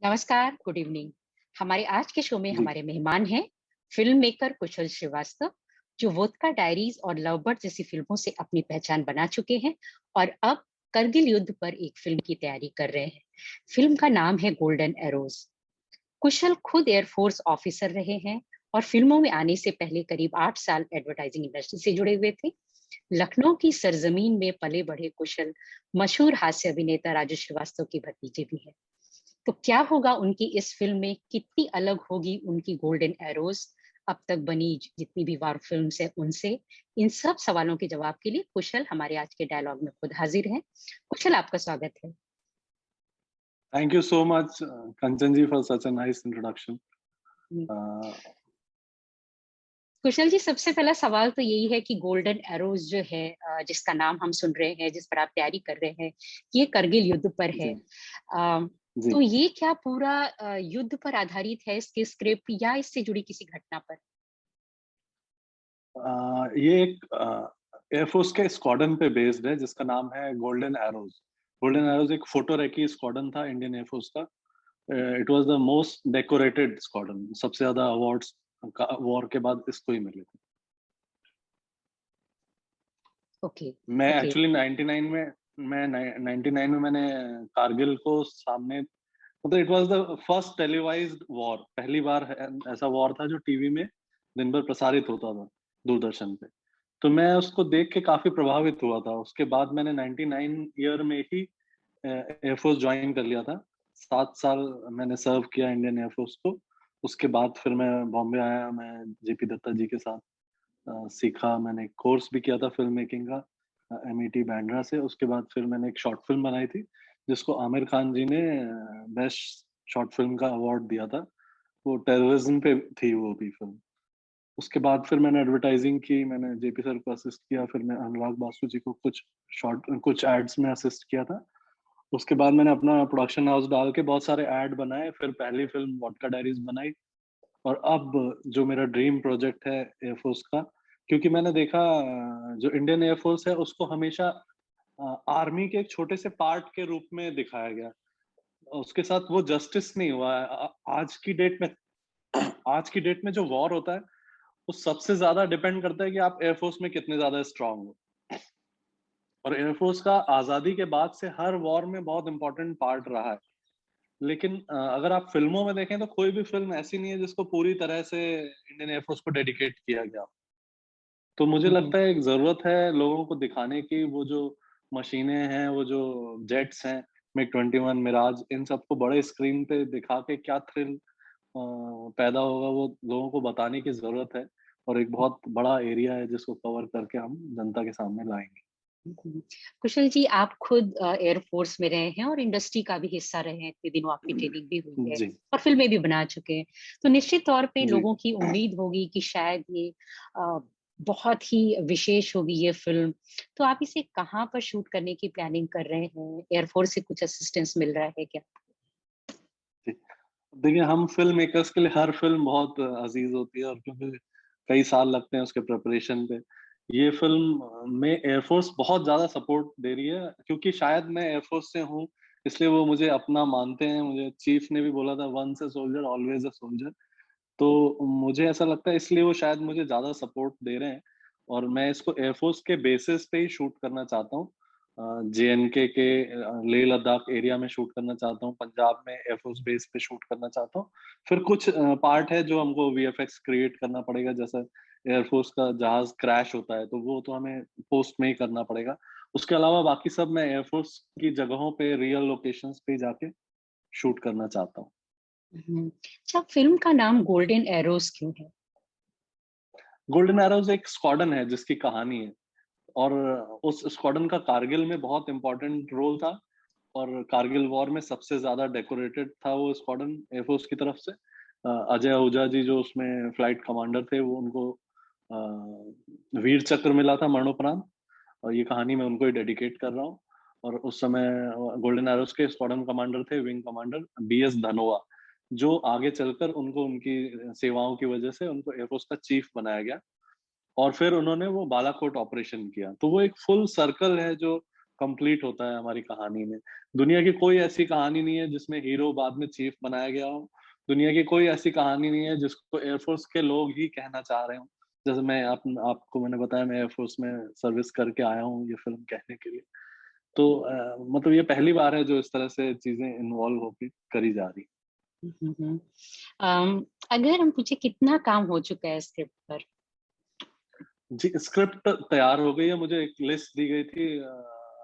नमस्कार, good evening. हमारे आज के शो में जी, हमारे मेहमान हैं फिल्म मेकर कुशल श्रीवास्तव, जो वोदका डायरीज और लवबर्ड जैसी फिल्मों से अपनी पहचान बना चुके हैं और अब करगिल युद्ध पर एक फिल्म की तैयारी कर रहे हैं। फिल्म का नाम है गोल्डन एरोज। कुशल खुद एयरफोर्स ऑफिसर रहे हैं और फिल्मों में आने से पहले करीब 8 साल एडवर्टाइजिंग इंडस्ट्री से जुड़े हुए थे। लखनऊ की सरजमीन में पले बढ़े कुशल मशहूर हास्य अभिनेता राजू श्रीवास्तव के भतीजे भी हैं। तो क्या होगा उनकी इस फिल्म में, कितनी अलग होगी उनकी गोल्डन एरोज अब तक बनी जितनी भी वार फिल्म्स है उनसे? इन सब सवालों के जवाब के लिए कुशल हमारे आज के डायलॉग में खुद हाजिर हैं। कुशल, आपका स्वागत है। thank you so much, Kanchan ji, for such a nice introduction. Hmm, Uh, कुशल जी, सबसे पहला सवाल तो यही है कि गोल्डन एरोज जो है, जिसका नाम हम सुन रहे हैं, जिस पर आप तैयारी कर रहे हैं, ये करगिल युद्ध पर है। जी, अ, जी। तो ये क्या पूरा युद्ध पर आधारित है, इसकी स्क्रिप्ट, या इससे जुड़ी किसी घटना पर? ये एक एयरफोर्स के स्क्वाड्रन पे बेस्ड है जिसका नाम है गोल्डन एरोज। गोल्डन हम्म, एरोज एक फोटो रेकी स्क्वाड्रन था इंडियन एयरफोर्स का। It was the most decorated squadron, सबसे ज्यादा अवार्ड्स वॉर के बाद इसको ही मिले थे। ओके। मैं ओके। एक्चुअली 99 में मैं 99 में मैंने कारगिल को सामने, मतलब it was the first televised war. पहली बार ऐसा वॉर था जो टीवी में दिन भर प्रसारित होता था, दूरदर्शन पे। तो मैं उसको देख के काफी प्रभावित हुआ था। उसके बाद मैंने 99 ईयर में ही एयरफोर्स ज्वाइन कर लिया था। 7 साल मैंने सर्व किया इंडियन एयरफोर्स को। उसके बाद फिर मैं बॉम्बे आया। मैं जेपी दत्ता जी के साथ सीखा। मैंने एक कोर्स भी किया था फिल्म मेकिंग का, एमईटी बैंड्रा से। उसके बाद फिर मैंने एक शॉर्ट फिल्म बनाई थी जिसको आमिर खान जी ने बेस्ट शॉर्ट फिल्म का अवार्ड दिया था। वो टेररिज्म पे थी वो भी फिल्म। उसके बाद फिर मैंने एडवर्टाइजिंग की। मैंने जेपी सर को असिस्ट किया। फिर मैं अनुराग बासु जी को कुछ एड्स में असिस्ट किया था। उसके बाद मैंने अपना प्रोडक्शन हाउस डाल के बहुत सारे एड बनाए। फिर पहली फिल्म वोडका डायरीज बनाई। और अब जो मेरा ड्रीम प्रोजेक्ट है एयरफोर्स का, क्योंकि मैंने देखा जो इंडियन एयरफोर्स है उसको हमेशा आर्मी के एक छोटे से पार्ट के रूप में दिखाया गया। उसके साथ वो जस्टिस नहीं हुआ है। आज की डेट में आज की डेट में जो वॉर होता है वो सबसे ज्यादा डिपेंड करता है कि आप एयरफोर्स में कितने ज्यादा स्ट्रांग हो। और एयरफोर्स का आजादी के बाद से हर वॉर में बहुत इंपॉर्टेंट पार्ट रहा है। लेकिन अगर आप फिल्मों में देखें तो कोई भी फिल्म ऐसी नहीं है जिसको पूरी तरह से इंडियन एयरफोर्स को डेडिकेट किया गया। तो मुझे हम्म, लगता है एक जरूरत है लोगों को दिखाने की। वो जो मशीनें हैं, वो जो जेट्स हैं, मिग 21 मिराज, इन सबको बड़े स्क्रीन पे दिखा के क्या थ्रिल पैदा होगा, वो लोगों को बताने की जरूरत है। और एक बहुत बड़ा एरिया है जिसको कवर करके हम जनता के सामने लाएंगे। हम्म। कुशल जी, आप खुद एयरफोर्स में रहे हैं और इंडस्ट्री का भी हिस्सा रहे हैं, इतने दिनों आपकी ट्रेनिंग भी हुई है जी, और फिल्में भी बना चुके हैं। तो निश्चित तौर पे जी, लोगों की उम्मीद होगी कि शायद ये अ, बहुत ही विशेष होगी ये फिल्म। तो आप इसे कहाँ पर शूट करने की प्लानिंग कर रहे हैं? एयरफोर्स से कुछ असिस्टेंस मिल रहा है क्या? जी। देखिए, हम फ़िल्म मेकर्स के लिए हर फ़िल्म बहुत अज़ीज़ होती है, और क्योंकि कई साल लगते हैं उसके प्रिपरेशन पे। ये फ़िल्म में एयरफ़ोर्स बहुत ज़्यादा सपोर्ट दे रही है, क्योंकि शायद मैं एयरफ़ोर्स से हूँ, इसलिए वो मुझे अपना मानते हैं। मुझे चीफ़ ने भी बोला था, once a soldier always a soldier. तो मुझे ऐसा लगता है इसलिए वो शायद मुझे ज़्यादा सपोर्ट दे रहे हैं। और मैं इसको एयरफ़ोर्स के बेसिस पे ही शूट करना चाहता हूँ। जेएनके के लेह लद्दाख एरिया में शूट करना चाहता हूँ, पंजाब में एयरफ़ोर्स बेस पे शूट करना चाहता हूँ। फिर कुछ पार्ट है जो हमको वीएफएक्स क्रिएट करना पड़ेगा, जैसे एयरफ़ोर्स का जहाज़ क्रैश होता है, तो वो तो हमें पोस्ट में ही करना पड़ेगा। उसके अलावा बाकी सब मैं एयरफ़ोर्स की जगहों पे, रियल लोकेशंस पे जाके शूट करना चाहता हूँ। अच्छा, फिल्म का नाम गोल्डन एरोज क्यों है? गोल्डन एरोज़ एक स्क्वाड्रन है जिसकी कहानी है। और उस स्क्वाड्रन का कारगिल में बहुत इम्पोर्टेंट रोल था। और कारगिल वॉर में सबसे ज्यादा डेकोरेटेड था वो स्क्वाड्रन एयरफोर्स की तरफ से। अजय आहूजा जी जो उसमें फ्लाइट कमांडर थे, वो उनको वीर चक्र मिला था मरणोपरांत। और ये कहानी मैं उनको ही डेडिकेट कर रहा हूँ। और उस समय गोल्डन एरोस के स्क्वाड्रन कमांडर थे विंग कमांडर बीएस धनोआ, जो आगे चलकर उनको उनकी सेवाओं की वजह से उनको एयरफोर्स का चीफ बनाया गया। और फिर उन्होंने वो बालाकोट ऑपरेशन किया। तो वो एक फुल सर्कल है जो कंप्लीट होता है हमारी कहानी में। दुनिया की कोई ऐसी कहानी नहीं है जिसमें हीरो बाद में चीफ बनाया गया हो। दुनिया की कोई ऐसी कहानी नहीं है जिसको एयरफोर्स के लोग ही कहना चाह रहे हों। जैसे मैं आपको मैंने बताया, मैं एयरफोर्स में सर्विस करके आया हूँ ये फ़िल्म कहने के लिए। तो मतलब ये पहली बार है जो इस तरह से चीज़ें इन्वॉल्व होके करी जा रही हैं। हम्म, हम्म। अगर हम पूछे कितना काम हो चुका है स्क्रिप्ट पर? जी, स्क्रिप्ट तैयार हो गई है। मुझे एक लिस्ट दी गई थी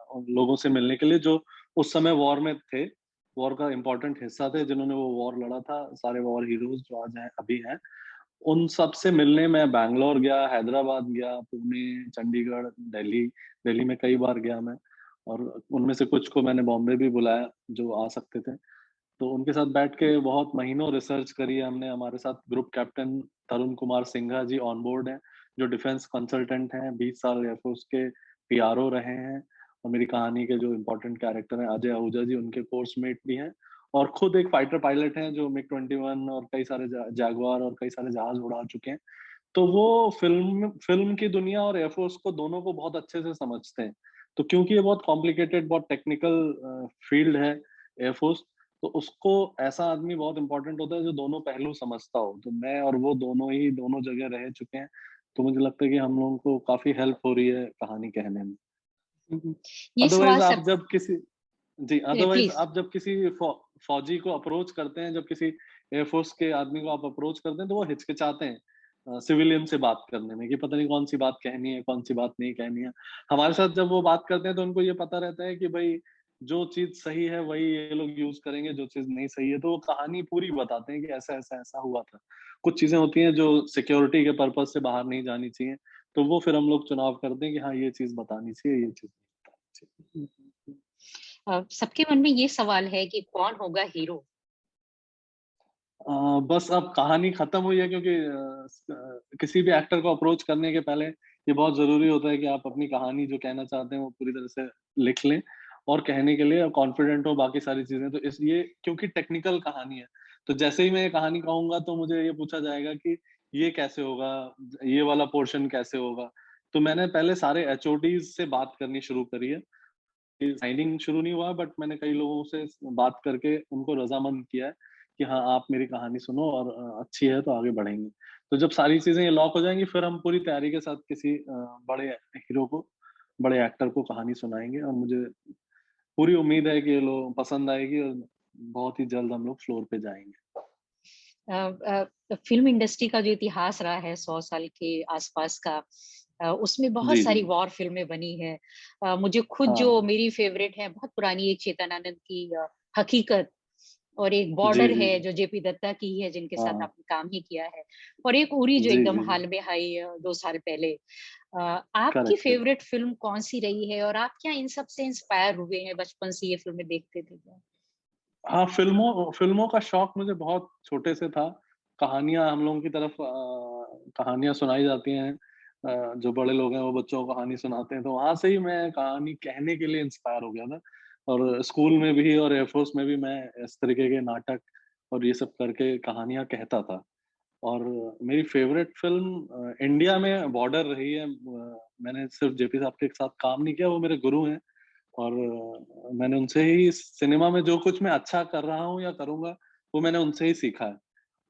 उन लोगों से मिलने के लिए जो उस समय वॉर में थे, वॉर का इम्पोर्टेंट हिस्सा थे, जिन्होंने वो वॉर लड़ा था, सारे वॉर हीरोज़ जो आज हैं, अभी हैं। उन सब से मिलने मैं बैंगलोर गया, हैदराबाद गया, पुणे, चंडीगढ़, दिल्ली। दिल्ली में कई बार गया मैं, और उनमें से कुछ को मैंने बॉम्बे भी बुलाया, जो आ सकते थे। तो उनके साथ बैठ के बहुत महीनों रिसर्च करी है हमने। हमारे साथ group captain Tarun Kumar Singha ji on board हैं, जो डिफेंस कंसल्टेंट हैं, 20 साल एयरफोर्स के पीआरओ रहे हैं, और मेरी कहानी के जो इम्पोर्टेंट कैरेक्टर हैं अजय आहूजा जी, उनके कोर्समेट भी हैं, और खुद एक फाइटर पायलट हैं जो मिग 21 और कई सारे जैगुआर और कई सारे जहाज उड़ा चुके हैं। तो वो फ़िल्म फ़िल्म की दुनिया और एयरफोर्स को दोनों को बहुत अच्छे से समझते हैं। तो क्योंकि ये बहुत कॉम्प्लिकेटेड, बहुत टेक्निकल फ़ील्ड है एयरफोर्स, तो उसको ऐसा आदमी बहुत इम्पोर्टेंट होता है जो दोनों पहलू समझता हो। तो मैं और वो दोनों ही दोनों जगह रह चुके हैं। तो मुझे लगता है कि हम लोगों को काफ़ी हेल्प हो रही है कहानी कहने में। हम्म, ये सवाल अदरवाइज़ आप सब। जब किसी जी, अदरवाइज़ प्लीज। आप जब किसी फौजी को अप्रोच करते हैं, जब किसी एयरफोर्स के आदमी को आप अप्रोच करते हैं, तो वो हिचकिचाते हैं सिविलियन से बात करने में कि पता नहीं कौन-सी बात कहनी है, कौन-सी बात नहीं कहनी है। हमारे साथ जब वो बात करते हैं, तो उनको ये पता रहता है कि भई जो चीज़ सही है, वही ये लोग यूज़ करेंगे, जो चीज़ नहीं सही है, तो वो कहानी पूरी बताते हैं कि ऐसा हुआ था। कुछ चीज़ें होती हैं जो सिक्योरिटी के पर्पज़ से बाहर नहीं जानी चाहिए, तो वो फिर हम लोग चुनाव करते हैं कि हाँ, ये चीज़ बतानी चाहिए, ये चीज़ नहीं बतानी चाहिए। सबके मन में ये सवाल है कि कौन होगा हीरो? बस अब कहानी खत्म हुई है, क्योंकि किसी भी एक्टर को अप्रोच करने के पहले ये बहुत ज़रूरी होता है कि आप अपनी कहानी जो कहना चाहते हैं वो पूरी तरह से लिख लें, और कहने के लिए कॉन्फिडेंट हो, बाकी सारी चीज़ें। तो इसलिए क्योंकि टेक्निकल कहानी है, तो जैसे ही मैं ये कहानी कहूँगा तो मुझे ये पूछा जाएगा कि ये कैसे होगा? ये वाला पोर्शन कैसे होगा? तो मैंने पहले सारे एचओडीज़ से बात करनी शुरू करी है। साइनिंग शुरू नहीं हुआ, बट मैंने कई लोगों से बात करके उनको रज़ामंद किया है कि हाँ, आप मेरी कहानी सुनो, और अच्छी है तो आगे बढ़ेंगे। तो जब सारी चीज़ें ये लॉक हो जाएँगी, फिर हम पूरी तैयारी के साथ किसी बड़े हीरो को, बड़े एक्टर को कहानी सुनाएँगे, और मुझे पूरी उम्मीद है कि ये लोग पसंद आएगी, और बहुत ही जल्द हम लोग फ्लोर पे जाएँगे। फिल्म इंडस्ट्री का जो इतिहास रहा है 100 साल के आसपास का, उसमें बहुत जी, जी। सारी वॉर फिल्में बनी है। मुझे खुद हाँ, जो हाँ। मेरी फेवरेट है, बहुत पुरानी, एक चेतन आनंद की हकीकत, और एक जी, बॉर्डर जी, है जी। जो जेपी दत्ता की ही है, जिनके हाँ, साथ हाँ। आपने काम ही किया है, और एक उरी जो जी, एकदम जी, जी। हाल में आई 2 साल पहले। आपकी करेक्ट, करेक्ट। फेवरेट फिल्म कौन सी रही है, और आप क्या इन सब से इंस्पायर हुए हैं? बचपन से ये फिल्में देखते थे क्या? हाँ, फ़िल्मों फ़िल्मों का शौक मुझे बहुत छोटे से था। कहानियाँ हम लोगों की तरफ कहानियाँ सुनाई जाती हैं। जो बड़े लोग हैं वो बच्चों को कहानी सुनाते हैं, तो वहाँ से ही मैं कहानी कहने के लिए इंस्पायर हो गया था। और स्कूल में भी और एयरफ़ोर्स में भी मैं इस तरीके के नाटक और ये सब करके कहानियाँ कहता था। और मेरी फ़ेवरेट फ़िल्म इंडिया में बॉर्डर रही है। मैंने सिर्फ़ जेपी साहब के साथ काम नहीं किया, वो मेरे गुरु हैं। और मैंने उनसे ही सिनेमा में जो कुछ मैं अच्छा कर रहा हूँ या करूँगा, वो मैंने उनसे ही सीखा है।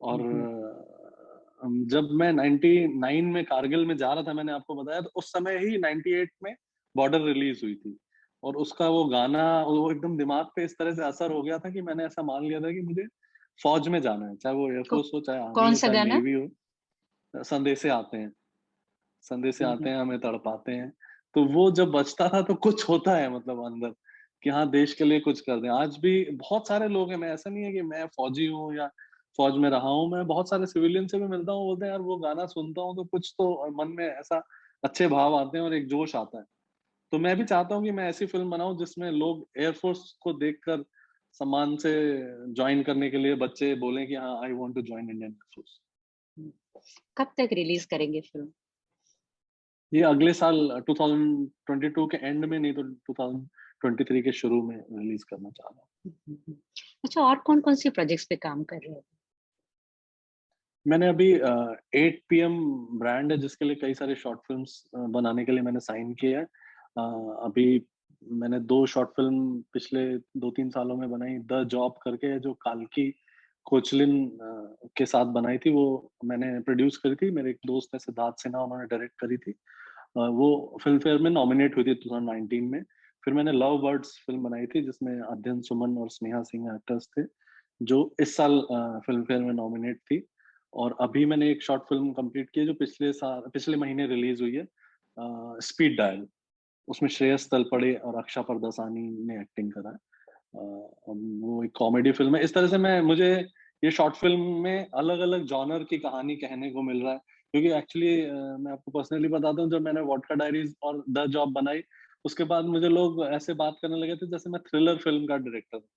और हम्म, जब मैं 99 में कारगिल में जा रहा था, मैंने आपको बताया, तो उस समय ही 98 में बॉर्डर रिलीज़ हुई थी। और उसका वो गाना, वो एकदम दिमाग पे इस तरह से असर हो गया था कि मैंने ऐसा मान लिया था कि मुझे फ़ौज में जाना है, चाहे वो को, एयरफ़ोर्स हो, चाहे आर्मी कौन हो, सा चाहे गाना? नेवी हो। संदेशे आते हैं। संदेशे आते हम्म, हैं, हमें तड़पाते हैं। तो वो जब बजता था तो कुछ होता है, मतलब अंदर, कि हाँ, देश के लिए कुछ कर दें। आज भी बहुत सारे लोग हैं, मैं ऐसा नहीं है कि मैं फौजी हूँ या फौज में रहा हूँ, मैं बहुत सारे सिविलियन से भी मिलता हूँ, बोलते हैं यार वो गाना सुनता हूँ तो कुछ तो मन में ऐसा अच्छे भाव आते हैं और एक जोश आता है। तो मैं भी चाहता हूँ कि मैं ऐसी फ़िल्म बनाऊँ जिसमें लोग एयरफ़ोर्स को देखकर सम्मान से जॉइन करने के लिए बच्चे बोलें कि हाँ, I want to join Indian air force. Hmm. कब तक रिलीज करेंगे फिल्म? ये अगले साल 2022 के एंड में, नहीं तो 2023 के शुरू में रिलीज़ करना चाह रहा हूँ। अच्छा, और कौन-कौन सी प्रोजेक्ट्स पे काम कर रहे हो? मैंने अभी 8 पीएम ब्रांड है जिसके लिए कई सारे शॉर्ट फ़िल्म्स बनाने के लिए मैंने साइन किया है। अभी मैंने 2 शॉर्ट फ़िल्म पिछले 2-3 सालों में बनाई। द जॉब करके है जो काल्की कोचलिन के साथ बनाई थी, वो मैंने प्रोड्यूस करी थी। मेरे एक दोस्त है सिद्धार्थ सिन्हा, उन्होंने डायरेक्ट करी थी। वो फ़िल्म फेयर में नॉमिनेट हुई थी 2019 में। फिर मैंने लव बर्ड्स फ़िल्म बनाई थी जिसमें अध्ययन सुमन और स्नेहा सिंह एक्टर्स थे, जो इस साल फ़िल्म फेयर में नॉमिनेट थी। और अभी मैंने एक शॉर्ट फ़िल्म कंप्लीट की है जो पिछले महीने रिलीज़ हुई है, स्पीड डायल। उसमें श्रेयस तलपड़े और अक्षा परदसानी ने एक्टिंग करा है। वो एक कॉमेडी फ़िल्म है। इस तरह से मुझे ये शॉर्ट फ़िल्म में अलग-अलग जॉनर की कहानी कहने को मिल रहा है। क्योंकि एक्चुअली मैं आपको पर्सनली बताता हूँ, जब मैंने वोडका डायरीज़ और द जॉब बनाई, उसके बाद मुझे लोग ऐसे बात करने लगे थे जैसे मैं थ्रिलर फ़िल्म का डायरेक्टर हूँ।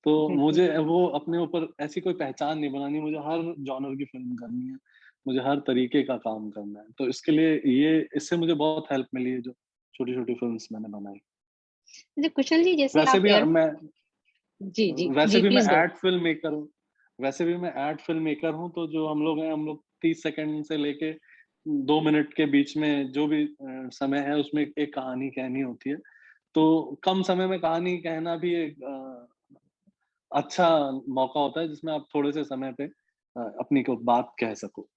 तो मुझे वो अपने ऊपर ऐसी कोई पहचान नहीं बनानी, मुझे हर जॉनर की फ़िल्म करनी है, मुझे हर तरीके का काम करना है। तो इसके लिए इससे मुझे बहुत हेल्प मिली है, जो छोटी-छोटी फ़िल्म्स मैंने बनाई। अच्छा कुशल जी, जैसे वैसे आप भी एयर मैं जी, जी, वैसे जी, भी मैं please go. Ad film maker हूँ। वैसे भी मैं एड फ़िल्म मेकर हूँ, तो जो हम लोग हैं, हम लोग 30 सेकंड से लेके 2 मिनट के बीच में जो भी समय है, उसमें एक कहानी कहनी होती है। तो कम समय में कहानी कहना भी एक अच्छा मौका होता है, जिसमें आप थोड़े से समय पे अपनी को बात कह सको।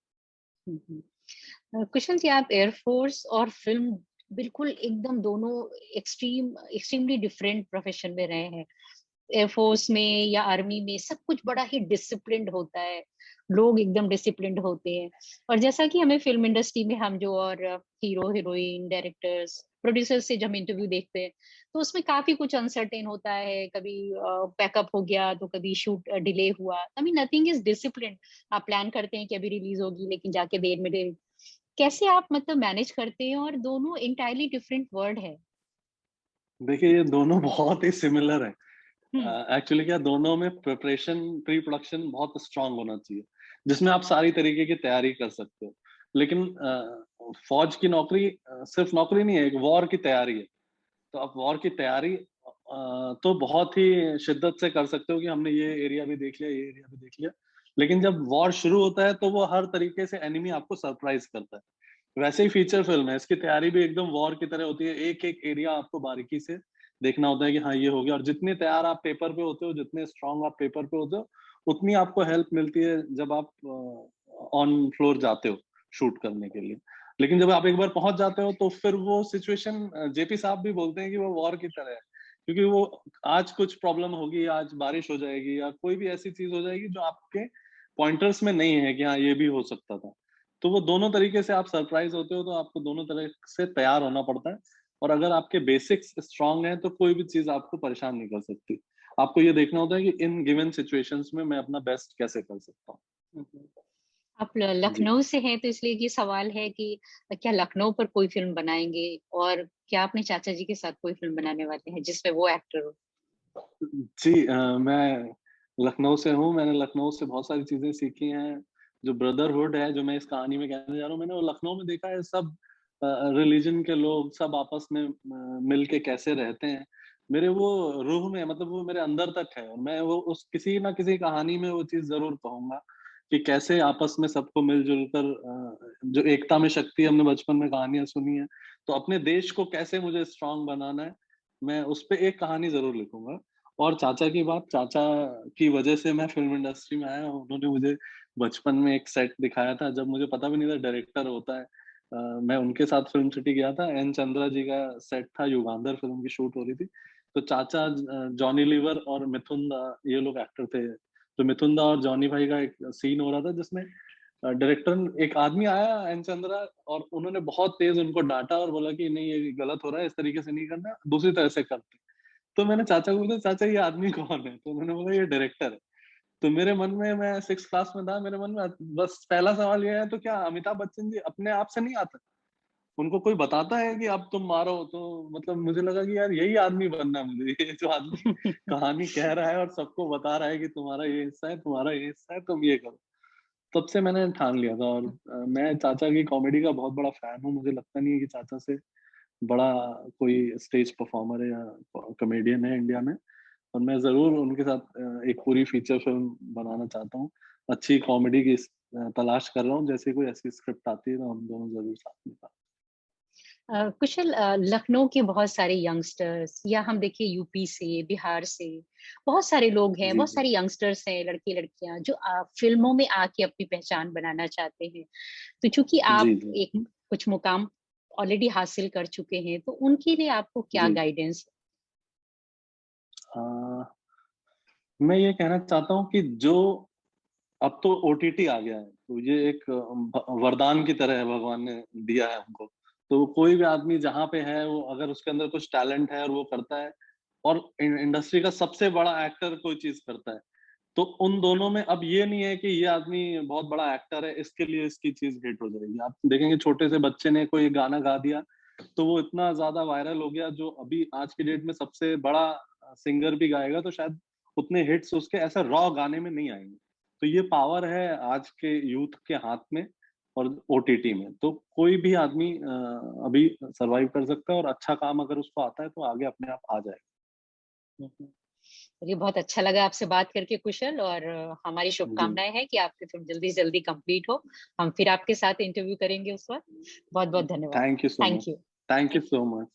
हुँ, हुँ। कुशल जी, आप एयर फ़ोर्स और फ़िल्म बिल्कुल एकदम दोनों एक्सट्रीमली डिफरेंट प्रोफ़ेशन में रहे हैं। एयरफोर्स में या आर्मी में सब कुछ बड़ा ही डिसिप्लिन्ड होता है, लोग एकदम डिसिप्लिन्ड होते हैं। और जैसा कि हमें फ़िल्म इंडस्ट्री में हम जो और हीरो, हीरोइन, डायरेक्टर्स, प्रोड्यूसर्स से जब हम इंटरव्यू देखते हैं, तो उसमें काफ़ी कुछ अनसर्टेन होता है, कभी पैकअप हो गया, तो कभी शूट डिले हुआ। I mean nothing is disciplined. आप प्लान करते हैं कि अभी रिलीज़ होगी, लेकिन जाके देर में डे कैसे आप मतलब मैनेज करते हैं और दोनों एंटायरली डिफरेंट वर्ड है? देखिए, ये दोनों बहुत ही सिमिलर हैं। हुँ, एक्चुअली क्या, दोनों में प्री प्रोडक्शन बहुत स्ट्रांग होना चाहिए, जिसमें आप सारी तरीके की तैयारी कर सकते हो। लेकिन फौज की नौकरी सिर्फ नौकरी नहीं है, एक वॉर की तैयारी है। तो आप वॉर की तैयारी तो बहुत ही शिद्दत से कर सकते हो कि हमने ये एरिया भी देख लिया, ये एरिया भी देख लिया। लेकिन जब वॉर शुरू होता है, तो वो हर तरीके से एनिमी आपको सरप्राइज़ करता है। वैसे ही फीचर फ़िल्म है, इसकी तैयारी भी एकदम वॉर की तरह होती है। एक-एक एरिया आपको बारीकी से देखना होता है कि हाँ, ये हो गया। और जितने तैयार आप पेपर पे होते हो, जितने स्ट्रॉन्ग आप पेपर पे होते हो, उतनी आपको हेल्प मिलती है जब आप ऑन फ्लोर जाते हो शूट करने के लिए। लेकिन जब आप एक बार पहुँच जाते हो, तो फिर वो सिचुएशन जेपी साहब भी बोलते हैं कि वो वॉर की तरह है। क्योंकि वो आज कुछ प्रॉब्लम होगी, आज बारिश हो जाएगी या कोई भी ऐसी चीज़ हो जाएगी जो आपके पॉइंटर्स में नहीं है कि हाँ, ये भी हो सकता था। तो वो दोनों तरीके से आप सरप्राइज़ होते हो, तो आपको दोनों तरह से तैयार होना पड़ता है। और अगर आपके बेसिक्स स्ट्रॉन्ग हैं, तो कोई भी चीज़ आपको परेशान नहीं कर सकती। आपको ये देखना होता है कि इन गिवन सिचुएशंस में मैं अपना बेस्ट कैसे कर सकता हूँ। हुँ, हुँ। आप ल जी। लखनऊ से हैं, तो इसलिए ये सवाल है कि क्या लखनऊ पर कोई फ़िल्म बनाएँगे? और क्या अपने चाचा जी के साथ कोई फ़िल्म बनाने वाले हैं, जिसमें वो एक्टर हो? जी, मैं लखनऊ से हूँ, मैंने लखनऊ से बहुत सारी चीज़ें सीखी हैं। जो ब्रदरहुड है, जो मैं इस कहानी में कहने जा रहा हूँ, मैंने वो लखनऊ में देखा है। सब रिलिजन के लोग सब आपस में मिल के कैसे रहते हैं। मेरे वो रूह में, मतलब वो मेरे अंदर तक है, और मैं वो उस किसी ना किसी कहानी में वो चीज़ ज़रूर कहूँगा कि कैसे आपस में सबको मिल-जुल कर जो एकता में शक्ति, हमने बचपन में कहानियाँ सुनी हैं, तो अपने देश को कैसे मुझे स्ट्रॉन्ग बनाना है, मैं उसपे एक कहानी ज़रूर लिखूँगा। और चाचा की बात, चाचा की वजह से मैं फ़िल्म इंडस्ट्री में आया हूँ। उन्होंने मुझे बचपन में एक सेट दिखाया था, जब मुझे पता भी नहीं था डायरेक्टर होता है। मैं उनके साथ फ़िल्म सिटी गया था, एन चंद्रा जी का सेट था, युगांधर फ़िल्म की शूट हो रही थी। तो चाचा, जॉनी लीवर और मिथुन दा, ये लोग एक्टर थे। तो मिथुन दा और जॉनी भाई का एक सीन हो रहा था, जिसमें डायरेक्टर, एक आदमी आया एन चंद्रा, और उन्होंने बहुत तेज़ उनको डाँटा और बोला कि नहीं, ये गलत हो रहा है, इस तरीके से नहीं करना, दूसरी तरह से करते। तो मैंने चाचा को पूछा, चाचा ये आदमी कौन है? तो उन्होंने बोला ये डायरेक्टर है। तो मेरे मन में, मैं 6th क्लास में था, मेरे मन में बस पहला सवाल ये है, तो क्या अमिताभ बच्चन जी अपने आप से नहीं आते? उनको कोई बताता है कि अब तुम मारो? तो मतलब मुझे लगा कि यार यही आदमी बनना है मुझे, ये जो आदमी कहानी कह रहा है और सबको बता रहा है कि तुम्हारा ये हिस्सा है, तुम्हारा ये हिस्सा है, तुम ये करो। तब से मैंने ठान लिया था। और मैं चाचा की कॉमेडी का बहुत बड़ा फैन हूँ। मुझे लगता नहीं है कि चाचा से बड़ा कोई स्टेज परफॉर्मर है या कॉमेडियन है इंडिया में। और मैं ज़रूर उनके साथ एक पूरी फीचर फ़िल्म बनाना चाहता हूँ। अच्छी कॉमेडी की तलाश कर रहा हूँ, जैसे कोई ऐसी स्क्रिप्ट आती है तो हम दोनों ज़रूर साथ में काम कुशल, लखनऊ के बहुत सारे यंगस्टर्स या हम देखिए यूपी से, बिहार से, बहुत सारे लोग हैं, जी, बहुत जी। सारे यंगस्टर्स हैं, लड़के लड़कियां जो फिल्मों में आके अपनी पहचान बनाना चाहते हैं। तो चूंकि जी, आप जी। एक कुछ मुकाम ऑलरेडी हासिल कर चुके हैं, तो उनके लिए आपको क्या जी। गाइडेंस? अ, मैं ये कहना चाहता हूँ कि जो अब तो ओटीटी आ गया है, तो ये एक वरदान की तरह है, भगवान ने दिया है हमको। तो कोई भी आदमी जहाँ पे है, वो अगर उसके अंदर कुछ टैलेंट है और वो करता है, और इंडस्ट्री का सबसे बड़ा एक्टर कोई चीज़ करता है, तो उन दोनों में अब ये नहीं है कि ये आदमी बहुत बड़ा एक्टर है, इसके लिए इसकी चीज़ हिट हो जाएगी। आप देखेंगे छोटे से बच्चे ने कोई गाना गा दिया, तो वो इतना ज़्यादा वायरल हो गया, जो अभी आज की डेट में सबसे बड़ा सिंगर भी गाएगा तो शायद उतने हिट्स उसके ऐसे रॉ गाने में नहीं आएँगे। तो ये पावर है आज के यूथ के हाथ में और ओटीटी में। तो कोई भी आदमी अभी सर्वाइव कर सकता है, और अच्छा काम अगर उसको आता है, तो आगे अपने आप आ जाएगा। चलिए, बहुत अच्छा लगा आपसे बात करके कुशल, और हमारी जी। शुभकामनाएं हैं कि आपकी फिल्म जल्दी से जल्दी कंप्लीट हो। हम फिर आपके साथ इंटरव्यू करेंगे उस वक्त। बहुत बहुत धन्यवाद। Thank you so much. Thank you. Thank you thank so much.